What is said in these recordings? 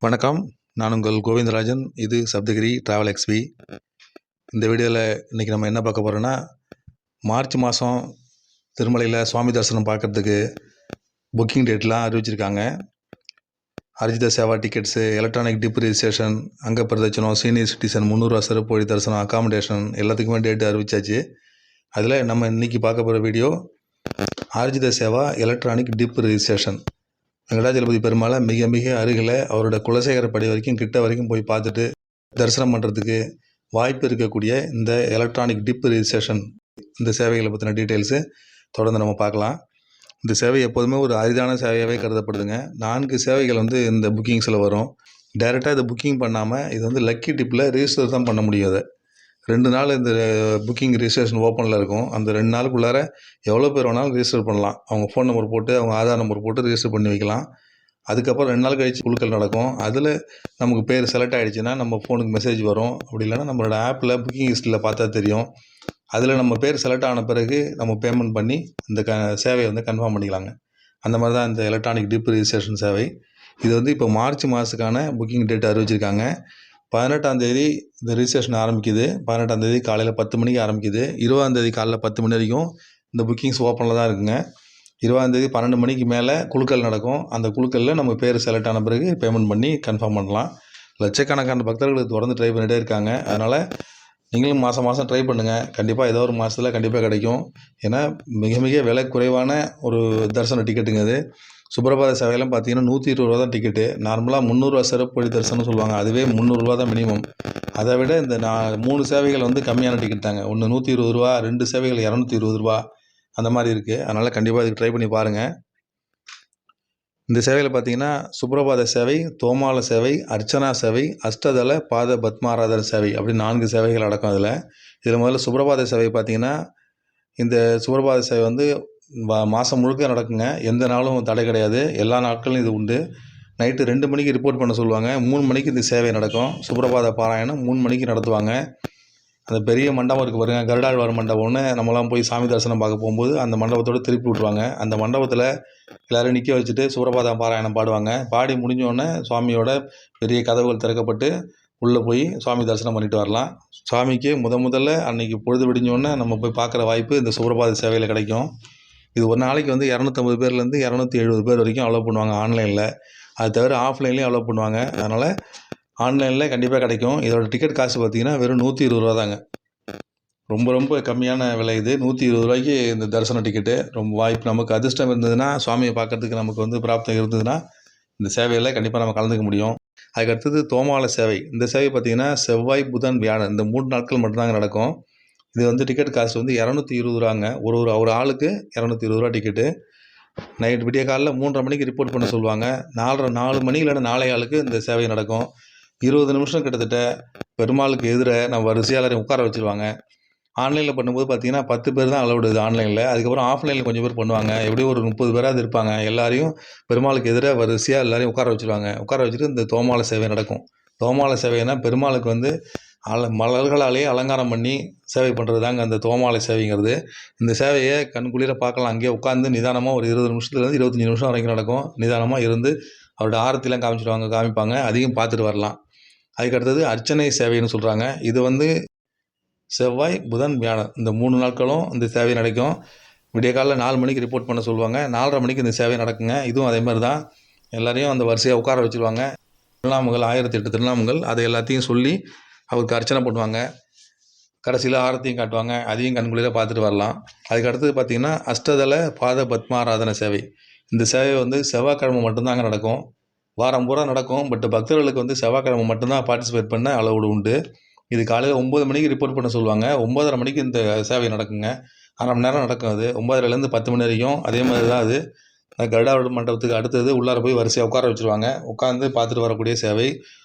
வணக்கம். நான் உங்கள் கோவிந்தராஜன். இது சப்தகிரி டிராவல் எக்ஸ்பி. இந்த வீடியோவில் இன்றைக்கி நம்ம என்ன பார்க்க போகிறோன்னா, மார்ச் மாதம் திருமலையில் சுவாமி தரிசனம் பார்க்குறதுக்கு புக்கிங் டேட்லாம் அறிவிச்சிருக்காங்க. Arjitha Seva tickets, electronic dip registration, அங்க பிரதட்சணம், சீனியர் சிட்டிசன், 300 சிறப்பு வழி தரிசனம், அக்காமடேஷன் எல்லாத்துக்குமே டேட்டு அறிவிச்சாச்சு. அதில் நம்ம இன்றைக்கி பார்க்க போகிற video Arjitha Seva electronic dip registration. Venkatachalapathy பெருமாளை மிக மிக அருகில் அவரோட குலசேகரப்படி வரைக்கும் கிட்ட வரைக்கும் போய் பார்த்துட்டு தரிசனம் பண்ணுறதுக்கு வாய்ப்பு இருக்கக்கூடிய இந்த எலக்ட்ரானிக் டிப் ரிஜிஸ்ட்ரேஷன், இந்த சேவைகளை பற்றின டீட்டெயில்ஸு தொடர்ந்து நம்ம பார்க்கலாம். இந்த சேவை எப்போதுமே ஒரு அரிதான சேவையாகவே கருதப்படுதுங்க. 4 சேவைகள் இந்த புக்கிங்ஸில் வரும். டைரெக்டாக இதை புக்கிங் பண்ணாமல் இது லக்கி டிப்பில் ரிஜிஸ்டர் தான் பண்ண முடியும். அதை 2 நாள் இந்த புக்கிங் ரிஜிஸ்ட்ரேஷன் ஓப்பனில் இருக்கும். அந்த 2 நாளுக்குள்ளார எவ்வளோ பேர் வேணாலும் ரிஜிஸ்டர் பண்ணலாம். அவங்க ஃபோன் நம்பர் போட்டு, அவங்க ஆதார் நம்பர் போட்டு ரிஜிஸ்டர் பண்ணி வைக்கலாம். அதுக்கப்புறம் 2 நாள் கழித்து குழுக்கள் நடக்கும். அதில் நமக்கு பேர் செலக்ட் ஆகிடுச்சுன்னா நம்ம ஃபோனுக்கு மெசேஜ் வரும். அப்படி இல்லைன்னா நம்மளோட ஆப்பில் புக்கிங் லிஸ்ட்டில் பார்த்தா தெரியும். அதில் நம்ம பேர் செலக்ட் ஆன பிறகு நம்ம பேமெண்ட் பண்ணி இந்த சேவையை கன்ஃபார்ம் பண்ணிக்கலாங்க. அந்த மாதிரி தான் இந்த எலக்ட்ரானிக் டிப் ரிஜிஸ்ட்ரேஷன் சேவை. இது இப்போ மார்ச் மாதத்துக்கான புக்கிங் டேட் அறிவிச்சிருக்காங்க. 18ஆம் தேதி இந்த ரிஜிஸ்ட்ரேஷன் ஆரம்பிக்குது. 18ஆம் தேதி காலையில் 10 மணிக்கு ஆரம்பிக்குது. 20ஆம் தேதி காலைல 10 மணி வரைக்கும் இந்த புக்கிங்ஸ் ஓப்பனில் தான் இருக்குங்க. 20ஆம் தேதி 12 மணிக்கு மேலே குழுக்கள் நடக்கும். அந்த குழுக்களில் நம்ம பேர் செலக்ட் ஆன பிறகு பேமெண்ட் பண்ணி கன்ஃபார்ம் பண்ணலாம். லட்சக்கணக்கான பக்தர்கள் தொடர்ந்து ட்ரை பண்ணிகிட்டே இருக்காங்க. அதனால் நீங்களும் மாதம் மாதம் ட்ரை பண்ணுங்கள். கண்டிப்பாக ஏதோ ஒரு மாதத்தில் கண்டிப்பாக கிடைக்கும். ஏன்னா மிக மிக விலை குறைவான ஒரு தரிசன டிக்கெட்டுங்க அது. சுப்ரபாத சேவையெல்லாம் பார்த்தீங்கன்னா 120 ரூபா தான் டிக்கெட்டு. நார்மலாக 300 சிறப்பு வழி தரிசனம் சொல்லுவாங்க. அதுவே 300 ரூபா தான் மினிமம். அதை விட இந்த 3 சேவைகள் கம்மியான டிக்கெட் தாங்க. ஒன்று 120 ரூபா, 2 சேவைகள் 220 ரூபா அந்த மாதிரி இருக்குது. அதனால் கண்டிப்பாக இதுக்கு ட்ரை பண்ணி பாருங்கள். இந்த சேவையில் பார்த்தீங்கன்னா சுப்ரபாத சேவை, தோமால சேவை, அர்ச்சனா சேவை, அஷ்டதள பாத பத்மாராதன சேவை அப்படி 4 சேவைகள் அடக்கம். இதில் முதல்ல சுப்ரபாத சேவை பார்த்தீங்கன்னா, இந்த சுப்ரபாத சேவை மாதம் முழுக்க நடக்குங்க. எந்த நாளும் தடை கிடையாது. எல்லா நாட்களும் இது உண்டு. நைட்டு 2 மணிக்கு ரிப்போர்ட் பண்ண சொல்லுவாங்க. 3 மணிக்கு இந்த சேவை நடக்கும். சுப்ரபாத பாராயணம் 3 மணிக்கு நடத்துவாங்க. அந்த பெரிய மண்டபம் இருக்குது பாருங்கள், கருடாழ்வார் மண்டபம்னு நம்மளாம் போய் சாமி தரிசனம் பார்க்க போகும்போது அந்த மண்டபத்தோடு திருப்பி விட்ருவாங்க. அந்த மண்டபத்தில் எல்லோரும் நிற்க வச்சுட்டு சுப்ரபாத பாராயணம் பாடுவாங்க. பாடி முடிஞ்சோடனே சுவாமியோட பெரிய கதவுகள் திறக்கப்பட்டு உள்ளே போய் சுவாமி தரிசனம் பண்ணிட்டு வரலாம். சுவாமிக்கு முதல்ல அன்றைக்கி பொழுது விடிஞ்சோடனே நம்ம போய் பார்க்குற வாய்ப்பு இந்த சுப்ரபாத சேவையில் கிடைக்கும். இது ஒரு நாளைக்கு 250 பேர்லேருந்து 270 பேர் வரைக்கும் அலோவ் பண்ணுவாங்க ஆன்லைனில். அது தவிர ஆஃப்லைன்லேயும் அலோவ் பண்ணுவாங்க. அதனால் ஆன்லைனில் கண்டிப்பாக கிடைக்கும். இதோட டிக்கெட் காசு பார்த்திங்கன்னா வெறும் 120 ரூபா தாங்க. ரொம்ப ரொம்ப கம்மியான விலை இது. 120 ரூபாய்க்கு இந்த தரிசன டிக்கெட்டு. ரொம்ப வாய்ப்பு, நமக்கு அதிர்ஷ்டம் இருந்ததுன்னா, சுவாமியை பார்க்குறதுக்கு நமக்கு பிராப்தம் இருந்ததுன்னா இந்த சேவையில் கண்டிப்பாக நம்ம கலந்துக்க முடியும். அதுக்கடுத்தது தோமால சேவை. இந்த சேவை பார்த்திங்கன்னா செவ்வாய், புதன், வியாழன் இந்த 3 நாட்கள் மட்டும்தாங்க நடக்கும். இது டிக்கெட் காசு 220 ரூபாங்க. ஒரு ஆளுக்கு 220 ரூபா டிக்கெட்டு. நைட் விடிய காலைல 3:30 மணிக்கு ரிப்போர்ட் பண்ண சொல்லுவாங்க. 4 மணி இல்லைன்னா 4:15 இந்த சேவை நடக்கும். 20 நிமிஷம் கிட்டத்தட்ட பெருமாளுக்கு எதிர நம்ம வரிசையாக எல்லாரையும் உட்கார வச்சுருவாங்க. ஆன்லைனில் பண்ணும்போது பார்த்தீங்கன்னா 10 பேர் தான் அலௌடு இது ஆன்லைனில். அதுக்கப்புறம் ஆஃப்லைனில் கொஞ்சம் பேர் பண்ணுவாங்க. எப்படியும் ஒரு 30 பேராவது இருப்பாங்க. எல்லாரையும் பெருமாளுக்கு எதிர வரிசையாக எல்லாரையும் உட்கார வச்சுருவாங்க. உட்கார வச்சுட்டு இந்த தோமால சேவை நடக்கும். தோமால சேவைனா பெருமாளுக்கு மலர்களாலேயே அலங்காரம் பண்ணி சேவை பண்ணுறது தாங்க அந்த தோமாலை சேவைங்கிறது. இந்த சேவையை கண்குளிர பார்க்கலாம். அங்கேயே உட்காந்து நிதானமாக ஒரு 20 நிமிஷத்துலேருந்து 25 நிமிஷம் வரைக்கும் நடக்கும். நிதானமாக இருந்து அவரோட ஆரத்திலாம் காமிப்பாங்க. அதையும் பார்த்துட்டு வரலாம். அதுக்கடுத்தது அர்ச்சனை சேவைன்னு சொல்கிறாங்க. இது செவ்வாய், புதன், வியாழன் இந்த 3 நாட்களும் இந்த சேவை நடக்கும். விடிய காலைல 4 மணிக்கு ரிப்போர்ட் பண்ண சொல்லுவாங்க. 4:30 மணிக்கு இந்த சேவை நடக்குங்க. இதுவும் அதே மாதிரி தான். எல்லாரையும் அந்த வரிசையாக உட்கார வச்சுருவாங்க. திருநாமங்கள் 1008 திருநாமங்கள் அதை எல்லாத்தையும் சொல்லி அவருக்கு அர்ச்சனை பண்ணுவாங்க. கடைசியில் ஆரத்தியும் காட்டுவாங்க. அதையும் கண்குளிர பார்த்துட்டு வரலாம். அதுக்கடுத்தது பார்த்திங்கன்னா அஷ்டதள பாத பத்மாராதன சேவை. இந்த சேவை செவ்வாய்க்கிழமை மட்டும்தாங்க நடக்கும். வாரம் பூரா நடக்கும். பட் பக்தர்களுக்கு செவ்வாய்க்கிழமை மட்டும்தான் பார்ட்டிசிபேட் பண்ண அளவு உண்டு. இது காலையில் 9 மணிக்கு ரிப்போர்ட் பண்ண சொல்லுவாங்க. 9:30 மணிக்கு இந்த சேவை நடக்குங்க. 1/2 மணி நேரம் நடக்கும். அது 9:30லேருந்து 10 மணி வரைக்கும். அதே மாதிரி தான் அது. கருடாழ்வார் மண்டபத்துக்கு அடுத்தது உள்ளார போய் வரிசையாக உட்கார வச்சுருவாங்க. உட்காந்து பார்த்துட்டு வரக்கூடிய சேவை.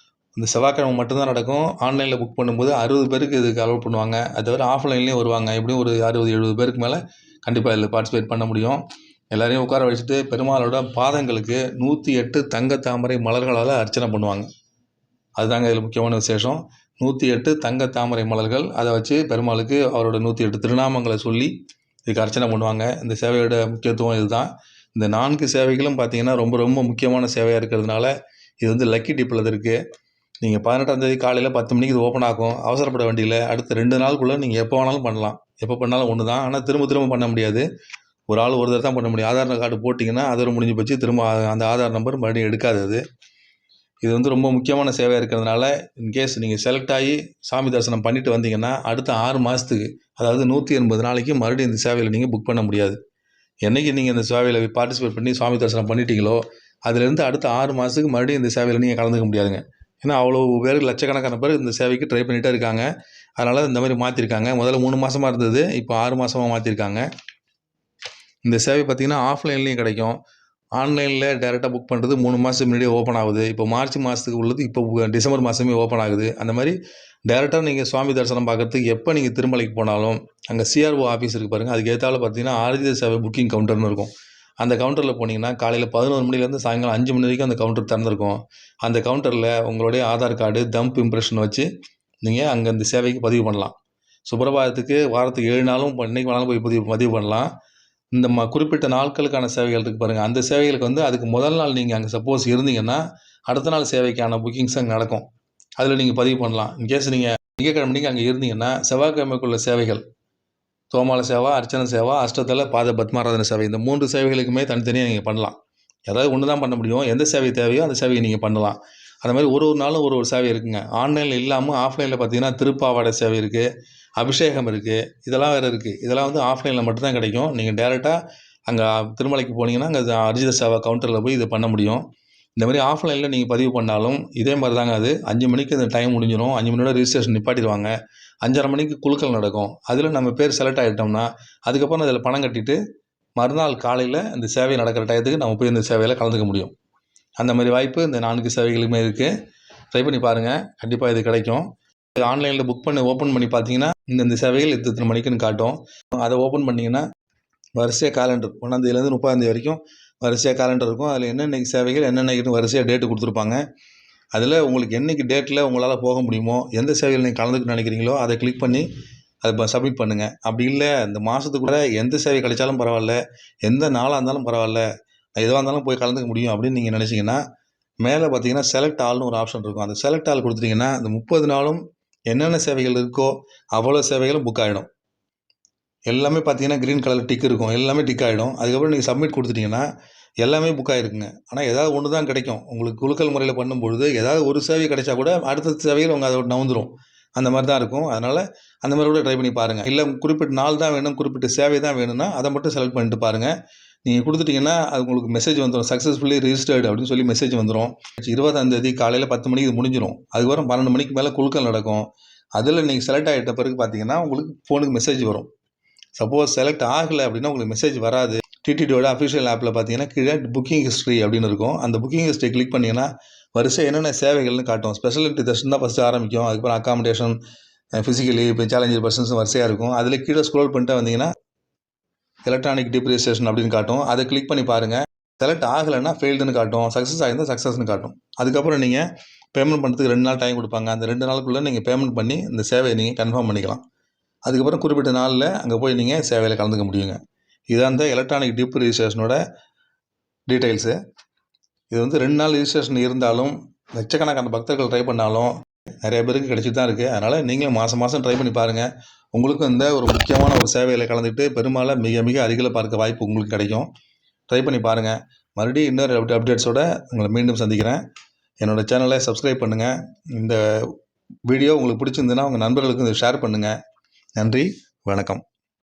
இந்த செவ்வாய்க்கிழமை மட்டும்தான் நடக்கும். ஆன்லைனில் புக் பண்ணும்போது 60 பேருக்கு இதுக்கு அலோவ் பண்ணுவாங்க. அது தவிர ஆஃப்லைன்லேயும் வருவாங்க. எப்படியும் ஒரு 60-70 பேருக்கு மேலே கண்டிப்பாக இதில் பார்ட்டிசிபேட் பண்ண முடியும். எல்லாரையும் உட்கார வச்சுட்டு பெருமாளோட பாதங்களுக்கு 108 தங்க தாமரை மலர்களால் அர்ச்சனை பண்ணுவாங்க. அதுதாங்க இதில் முக்கியமான விசேஷம். 108 தங்க தாமரை மலர்கள், அதை வச்சு பெருமாளுக்கு அவரோட 108 திருநாமங்களை சொல்லி இதுக்கு அர்ச்சனை பண்ணுவாங்க. இந்த சேவையோட முக்கியத்துவம் இதுதான். இந்த 4 சேவைகளும் பார்த்திங்கன்னா ரொம்ப ரொம்ப முக்கியமான சேவையாக இருக்கிறதுனால இது வந்து லக்கி டிப்பில் இது இருக்குது. நீங்கள் 18ஆம் தேதி காலையில் 10 மணிக்கு இது ஓப்பன் ஆகும். அவசரப்பட வேண்டியதில்லை. அடுத்த 2 நாளுக்குள்ளே நீங்கள் எப்போ வேணாலும் பண்ணலாம். எப்போ பண்ணாலும் ஒன்று தான். ஆனால் திரும்ப பண்ண முடியாது. ஒரு ஆள் ஒரு தடவை தான் பண்ண முடியும். ஆதார் கார்டு போட்டிங்கன்னா அதோட முடிஞ்சு போச்சு. திரும்ப அந்த ஆதார் நம்பர் மறுபடியும் எடுக்காது அது. இது வந்து ரொம்ப முக்கியமான சேவையாக இருக்கிறதுனால இன்கேஸ் நீங்கள் செலக்ட் ஆகி சாமி தரிசனம் பண்ணிட்டு வந்தீங்கன்னா அடுத்த 6 மாதத்துக்கு, அதாவது 180 நாளைக்கு மறுபடியும் இந்த சேவையில் நீங்கள் புக் பண்ண முடியாது. என்றைக்கு நீங்கள் இந்த சேவையில் பார்ட்டிசிபேட் பண்ணி சுவாமி தரிசனம் பண்ணிட்டீங்களோ அதுலேருந்து அடுத்த 6 மாதத்துக்கு மறுபடியும் இந்த சேவையில் நீங்கள் கலந்துக்க முடியாதுங்க. ஏன்னா அவ்வளோ பேர், லட்சக்கணக்கான பேர் இந்த சேவைக்கு ட்ரை பண்ணிகிட்டே இருக்காங்க. அதனால் இந்த மாதிரி மாற்றிருக்காங்க. முதல்ல 3 மாதமாக இருந்தது, இப்போ 6 மாதமாக மாற்றிருக்காங்க. இந்த சேவை பார்த்திங்கன்னா ஆஃப்லைன்லேயும் கிடைக்கும். ஆன்லைனில் டேரெக்டாக புக் பண்ணுறது 3 மாதத்துக்கு முன்னாடியே ஓப்பன் ஆகுது. இப்போ மார்ச் மாதத்துக்கு உள்ளது இப்போ டிசம்பர் மாதமே ஓப்பன் ஆகுது. அந்த மாதிரி டேரெக்டாக நீங்கள் சுவாமி தரிசனம் பார்க்குறதுக்கு எப்போ நீங்கள் திருமலைக்கு போனாலும் அங்கே சிஆர்ஓ ஆஃபீஸ் இருக்குது பாருங்கள். அதுக்கு ஏற்றாலும் பார்த்தீங்கன்னா ஆர்ஜித சேவை புக்கிங் கவுண்டர்னு இருக்கும். அந்த கவுண்டரில் போனீங்கன்னா காலையில் 11 மணிலேருந்து சாயங்காலம் 5 மணி வரைக்கும் அந்த கவுண்டர் திறந்திருக்கும். அந்த கவுண்டரில் உங்களுடைய ஆதார் கார்டு, தம்ப் இம்ப்ரெஷன் வச்சு நீங்கள் அங்கே இந்த சேவைக்கு பதிவு பண்ணலாம். சுப்ரபாதத்துக்கு வாரத்துக்கு 7 நாளும் இன்றைக்கி வேணாலும் போய் பதிவு பண்ணலாம். இந்த குறிப்பிட்ட நாட்களுக்கான சேவைகள் இருக்குது பாருங்கள். அந்த சேவைகளுக்கு வந்து அதுக்கு முதல் நாள் நீங்கள் அங்கே சப்போஸ் இருந்தீங்கன்னா அடுத்த நாள் சேவைக்கான புக்கிங்ஸ் அங்கே நடக்கும். அதில் நீங்கள் பதிவு பண்ணலாம். இன்கேஸ் நீங்கள் திங்கட்கிழமைக்கு அங்கே இருந்தீங்கன்னா செவ்வாய்க்கிழமைக்குள்ள சேவைகள், தோமால சேவா, அர்ச்சனை சேவா, அஷ்டதல பாத பத்மாராதன சேவை, இந்த 3 சேவைகளுக்குமே தனித்தனியாக நீங்கள் பண்ணலாம். ஏதாவது ஒன்று தான் பண்ண முடியும். எந்த சேவை தேவையோ அந்த சேவையை நீங்கள் பண்ணலாம். அந்த மாதிரி ஒரு நாளும் ஒரு சேவை இருக்குங்க. ஆன்லைனில் இல்லாமல் ஆஃப்லைனில் பார்த்தீங்கன்னா திருப்பாவாடை சேவை இருக்குது, அபிஷேகம் இருக்குது, இதெல்லாம் வேறு இருக்குது. இதெல்லாம் வந்து ஆஃப்லைனில் மட்டும்தான் கிடைக்கும். நீங்கள் டேரெக்டாக அங்கே திருமலைக்கு போனீங்கன்னா அங்கே அர்ஜித சேவா கவுண்டரில் போய் இதை பண்ண முடியும். இந்த மாதிரி ஆஃப்லைனில் நீங்கள் பதிவு பண்ணாலும் இதே மாதிரி தாங்க. அது 5 மணிக்கு அந்த டைம் முடிஞ்சிடும். 5 மணியோட ரிஜிஸ்ட்ரேஷன் நிப்பாட்டிடுவாங்க. 5:30 மணிக்கு குலுக்கல் நடக்கும். அதில் நம்ம பேர் செலக்ட் ஆகிட்டோம்னா அதுக்கப்புறம் அதில் பணம் கட்டிட்டு மறுநாள் காலையில் இந்த சேவை நடக்கிற டயத்துக்கு நம்ம போய் இந்த சேவையில் கலந்துக்க முடியும். அந்த மாதிரி வாய்ப்பு இந்த 4 சேவைகளுமே இருக்குது. ட்ரை பண்ணி பாருங்கள், கண்டிப்பாக இது கிடைக்கும். ஆன்லைனில் புக் பண்ணி ஓப்பன் பண்ணி பார்த்தீங்கன்னா இந்த சேவைகள் இத்தனை மணிக்குன்னு காட்டும். அதை ஓப்பன் பண்ணிங்கன்னா வரிசையாக கேலண்டர் 1ஆந்தேதியிலேருந்து 30ஆந்தேதி வரைக்கும் வரிசையாக கேலண்டர் இருக்கும். அதில் என்னென்ன சேவைகள் என்னென்ன வரிசையாக டேட்டு கொடுத்துருப்பாங்க. அதில் உங்களுக்கு என்றைக்கு டேட்டில் உங்களால் போக முடியுமோ, எந்த சேவையில் நீங்கள் கலந்துக்க நினைக்கிறீங்களோ அதை கிளிக் பண்ணி அதை சப்மிட் பண்ணுங்கள். அப்படி இல்லை இந்த மாதத்துக்குள்ளே எந்த சேவை கிடைச்சாலும் பரவாயில்ல, எந்த நாளாக இருந்தாலும் பரவாயில்ல, எதுவாக இருந்தாலும் போய் கலந்துக்க முடியும் அப்படின்னு நீங்கள் நினச்சிங்கன்னா மேலே பார்த்தீங்கன்னா செலக்ட் ஆல்னு ஒரு ஆப்ஷன் இருக்கும். அந்த செலக்ட் ஆல் கொடுத்துட்டிங்கன்னா இந்த 30 நாளும் என்னென்ன சேவைகள் இருக்கோ அவ்வளோ சேவைகளும் புக் ஆகிடும். எல்லாமே பார்த்தீங்கன்னா க்ரீன் கலர் டிக் இருக்கும். எல்லாமே டிக் ஆகிடும். அதுக்கப்புறம் நீங்கள் சப்மிட் கொடுத்துட்டிங்கன்னா எல்லாமே புக் ஆகிருக்குங்க. ஆனால் ஏதாவது ஒன்று தான் கிடைக்கும். உங்களுக்கு குலுக்கல் முறையில் பண்ணும்பொழுது ஏதாவது ஒரு சேவை கிடைச்சா கூட அடுத்த சேவையில் உங்கள் அதோட நவுந்துடும். அந்த மாதிரி தான் இருக்கும். அதனால் அந்த மாதிரி கூட ட்ரை பண்ணி பாருங்கள். இல்லை குறிப்பிட்ட நாள் தான் வேணும், குறிப்பிட்ட சேவை தான் வேணும்னா அதை மட்டும் செலக்ட் பண்ணிட்டு பாருங்கள். நீங்கள் கொடுத்துட்டிங்கன்னா அது உங்களுக்கு மெசேஜ் வந்துடும், சக்ஸஸ்ஃபுல்லி ரிஜிஸ்டர்டு அப்படின்னு சொல்லி மெசேஜ் வந்துடும். 20ஆந்தேதி காலையில் 10 மணிக்கு இது முடிஞ்சிடும். அதுக்கப்புறம் 12 மணிக்கு மேலே குலுக்கல் நடக்கும். அதில் நீங்கள் செலக்ட் ஆகிட்ட பிறகு பார்த்தீங்கன்னா உங்களுக்கு ஃபோனுக்கு மெசேஜ் வரும். சப்போஸ் செலக்ட் ஆகலை அப்படின்னா உங்களுக்கு மெசேஜ் வராது. டிடிடியோட அஃபிஷியல் ஆப்பில் பார்த்தீங்கன்னா கீழே புக்கிங் ஹிஸ்ட்ரி அப்படின்னு இருக்கும். அந்த புக்கிங் ஹிஸ்ட்ரி கிளிக் பண்ணிங்கன்னா வரிசை என்னென்ன சேவைகள்னு காட்டும். ஸ்பெஷாலிட்டி தர்ஷன் தான் ஃபஸ்ட்டு ஆரம்பிக்கும். அதுக்கப்புறம் அக்காமடேஷன், ஃபிசிக்கலி இப்போ சேலஞ்சர் பர்சன்ஸ் வரிசையாக இருக்கும். அதில் கீழே ஸ்க்ரோல் பண்ணிட்டு வந்தீங்கன்னா எலக்ட்ரானிக் டிப்ரிசியேஷன் அப்படின்னு காட்டும். அதை கிளிக் பண்ணி பாருங்கள். செலக்ட் ஆகலைன்னா ஃபெயில்டுன்னு காட்டும், சக்ஸஸ் ஆகிருந்தால் சக்ஸஸ்ன்னு காட்டும். அதுக்கப்புறம் நீங்கள் பேமெண்ட் பண்ணுறதுக்கு 2 நாள் டைம் கொடுப்பாங்க. அந்த 2 நாளுக்குள்ளே நீங்கள் பேமெண்ட் பண்ணி இந்த சேவையை நீங்கள் கன்ஃபார்ம் பண்ணிக்கலாம். அதுக்கப்புறம் குறிப்பிட்ட நாளில் அங்கே போய் நீங்கள் சேவையில் கலந்துக்க முடியுங்க. இதான் இந்த எலக்ட்ரானிக் டிப் ரிஜிஸ்ட்ரேஷனோட டீட்டெயில்ஸு. இது வந்து 2 நாள் ரிஜிஸ்ட்ரேஷன் இருந்தாலும் லட்சக்கணக்கான பக்தர்கள் ட்ரை பண்ணாலும் நிறைய பேருக்கு கிடைச்சிட்டு தான் இருக்குது. அதனால் நீங்களும் மாதம் ட்ரை பண்ணி பாருங்கள். உங்களுக்கும் இந்த ஒரு முக்கியமான ஒரு சேவையில் கலந்துக்கிட்டு பெருமாளை மிக மிக அருகில் பார்க்க வாய்ப்பு உங்களுக்கு கிடைக்கும். ட்ரை பண்ணி பாருங்கள். மறுபடியும் இன்னொரு அப்டேட்ஸோடு உங்களை மீண்டும் சந்திக்கிறேன். என்னோடய சேனலை சப்ஸ்கிரைப் பண்ணுங்கள். இந்த வீடியோ உங்களுக்கு பிடிச்சிருந்துன்னா உங்கள் நண்பர்களுக்கு இதை ஷேர் பண்ணுங்கள். நன்றி, வணக்கம்.